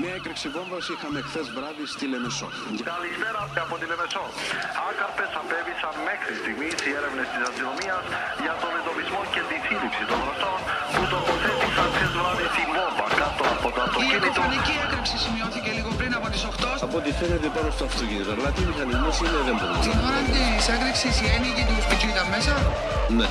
Μια έκρηξη βόμβας είχαμε χθες βράδυ στη Λεμεσό. Καλησπέρα από τη Λεμεσό. Άκαρπες απέβησαν μέχρι στιγμής οι έρευνες της αστυνομίας για τον εντοπισμό και τη σύλληψη των γνωστών που τοποθέτησαν χθες βράδυ τη βόμβα κάτω από το αυτοκίνητο. Η εκοφανική έκρηξη σημειώθηκε λίγο πριν από τις 8. Από ό,τι φαίνεται πάνω στο αυτοκίνητο. Αλλά τι μηχανισμός είναι δεν μπορούμε. Την ώρα της έκρηξης οι ένοικοι του σπιτιού ήταν μέσα. Ναι.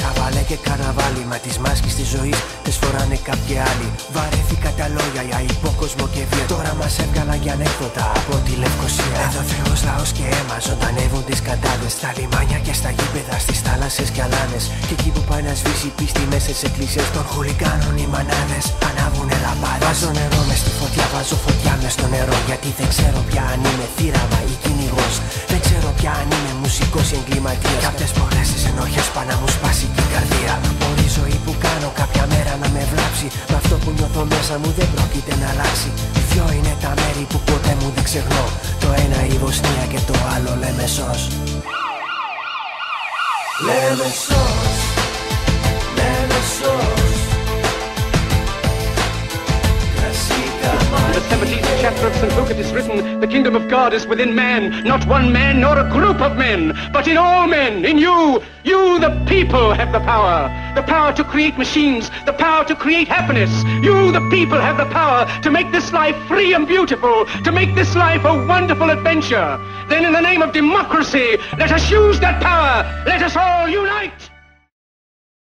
Χαβάλε και καρναβάλι, μα τις μάσκες της ζωής τις φοράνε κάποιοι άλλοι. Βαρέθηκα τα λόγια για υπόκοσμο και βία. Τώρα μας έβγαλαν για ανέκδοτα από τη Λευκοσία. Εδώ Θεός, λαός και αίμα ζωντανεύουν τις καντάδες. Στα λιμάνια και στα γήπεδα, στις θάλασσες και αλάνες. Και εκεί που πάει να σβήσει η πίστη μέσα στις εκκλησίες των χουλικάνων οι μανάδες ανάβουνε λαμπάδες. Βάζω νερό μες στη φωτιά, βάζω φωτιά μες στο νερό. Γιατί δεν ξέρω πια αν είμαι θύραμα ή κυνηγός. Δεν ξέρω πια αν είμαι μουσικός ή εγκληματίας. Κάποιες φορές τις ενοχές πάνε να μου σπάσει την καρδία. Μπορεί η ζωή που κάνω κάποια μέρα να με βλάψει. Μα αυτό που νιώθω μέσα μου δεν πρόκειται να αλλάξει. Δυο είναι τα μέρη που ποτέ μου δεν ξεχνώ. Το ένα η Βοσνία και το άλλο Λεμεσός. Λεμεσός, Λεμεσός. In the 17th chapter of St. Luke it is written, the kingdom of God is within man, not one man nor a group of men, but in all men, in you. You, the people, have the power to create machines, the power to create happiness. You, the people, have the power to make this life free and beautiful, to make this life a wonderful adventure. Then in the name of democracy, let us use that power. Let us all unite.